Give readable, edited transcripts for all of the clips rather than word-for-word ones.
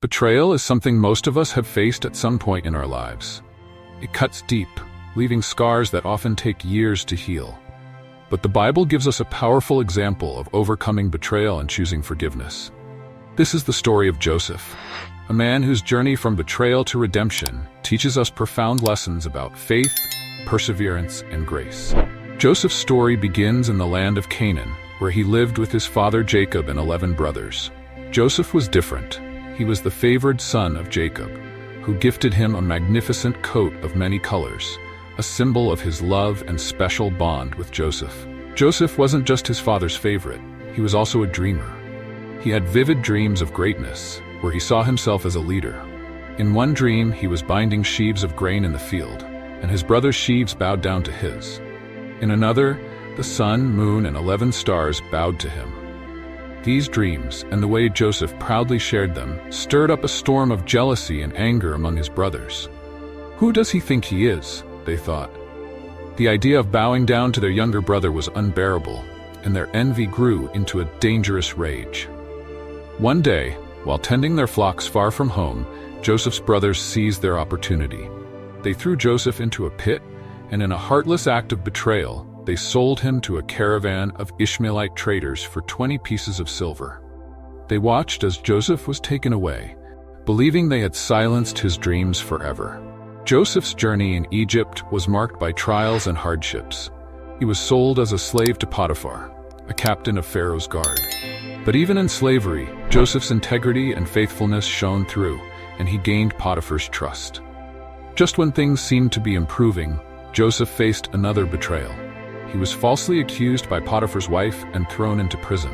Betrayal is something most of us have faced at some point in our lives. It cuts deep, leaving scars that often take years to heal. But the Bible gives us a powerful example of overcoming betrayal and choosing forgiveness. This is the story of Joseph, a man whose journey from betrayal to redemption teaches us profound lessons about faith, perseverance, and grace. Joseph's story begins in the land of Canaan, where he lived with his father Jacob and 11 brothers. Joseph was different. He was the favored son of Jacob, who gifted him a magnificent coat of many colors, a symbol of his love and special bond with Joseph. Joseph wasn't just his father's favorite, he was also a dreamer. He had vivid dreams of greatness, where he saw himself as a leader. In one dream, he was binding sheaves of grain in the field, and his brother's sheaves bowed down to his. In another, the sun, moon, and 11 stars bowed to him. These dreams, and the way Joseph proudly shared them, stirred up a storm of jealousy and anger among his brothers. Who does he think he is? They thought. The idea of bowing down to their younger brother was unbearable, and their envy grew into a dangerous rage. One day, while tending their flocks far from home, Joseph's brothers seized their opportunity. They threw Joseph into a pit, and in a heartless act of betrayal, they sold him to a caravan of Ishmaelite traders for 20 pieces of silver. They watched as Joseph was taken away, believing they had silenced his dreams forever. Joseph's journey in Egypt was marked by trials and hardships. He was sold as a slave to Potiphar, a captain of Pharaoh's guard. But even in slavery, Joseph's integrity and faithfulness shone through, and he gained Potiphar's trust. Just when things seemed to be improving, Joseph faced another betrayal. He was falsely accused by Potiphar's wife and thrown into prison.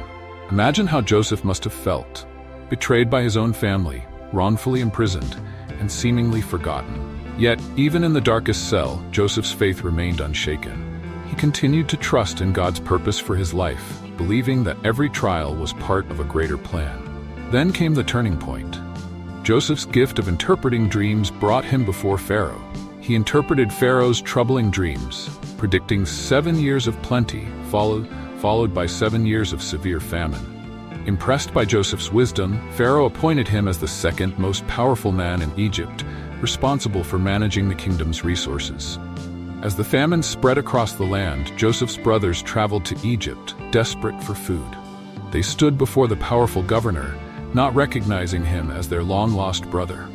Imagine how Joseph must have felt, betrayed by his own family, wrongfully imprisoned, and seemingly forgotten. Yet, even in the darkest cell, Joseph's faith remained unshaken. He continued to trust in God's purpose for his life, believing that every trial was part of a greater plan. Then came the turning point. Joseph's gift of interpreting dreams brought him before Pharaoh. He interpreted Pharaoh's troubling dreams, predicting 7 years of plenty, followed by 7 years of severe famine. Impressed by Joseph's wisdom, Pharaoh appointed him as the second most powerful man in Egypt, responsible for managing the kingdom's resources. As the famine spread across the land, Joseph's brothers traveled to Egypt, desperate for food. They stood before the powerful governor, not recognizing him as their long-lost brother.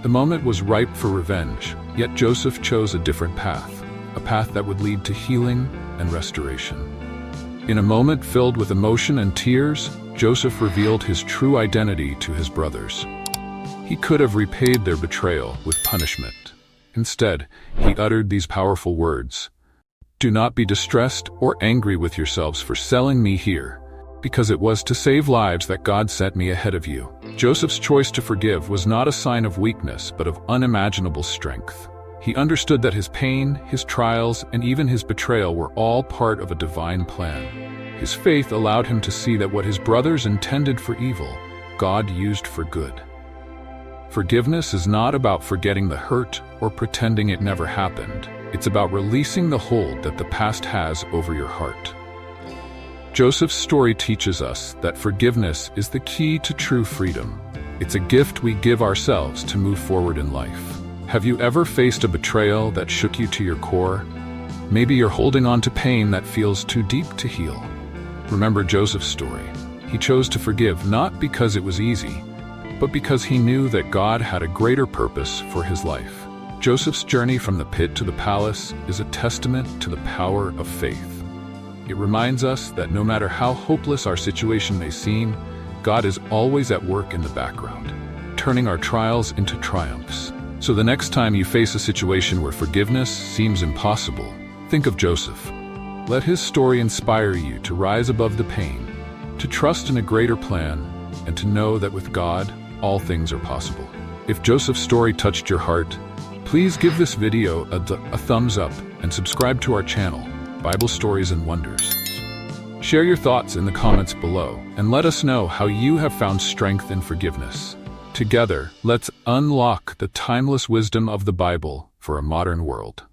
The moment was ripe for revenge, yet Joseph chose a different path, a path that would lead to healing and restoration. In a moment filled with emotion and tears, Joseph revealed his true identity to his brothers. He could have repaid their betrayal with punishment. Instead, he uttered these powerful words, "Do not be distressed or angry with yourselves for selling me here, because it was to save lives that God sent me ahead of you." Joseph's choice to forgive was not a sign of weakness, but of unimaginable strength. He understood that his pain, his trials, and even his betrayal were all part of a divine plan. His faith allowed him to see that what his brothers intended for evil, God used for good. Forgiveness is not about forgetting the hurt or pretending it never happened. It's about releasing the hold that the past has over your heart. Joseph's story teaches us that forgiveness is the key to true freedom. It's a gift we give ourselves to move forward in life. Have you ever faced a betrayal that shook you to your core? Maybe you're holding on to pain that feels too deep to heal. Remember Joseph's story. He chose to forgive not because it was easy, but because he knew that God had a greater purpose for his life. Joseph's journey from the pit to the palace is a testament to the power of faith. It reminds us that no matter how hopeless our situation may seem, God is always at work in the background, turning our trials into triumphs. So the next time you face a situation where forgiveness seems impossible, think of Joseph. Let his story inspire you to rise above the pain, to trust in a greater plan, and to know that with God, all things are possible. If Joseph's story touched your heart, please give this video a thumbs up and subscribe to our channel, Bible Stories and Wonders. Share your thoughts in the comments below and let us know how you have found strength in forgiveness. Together, let's unlock the timeless wisdom of the Bible for a modern world.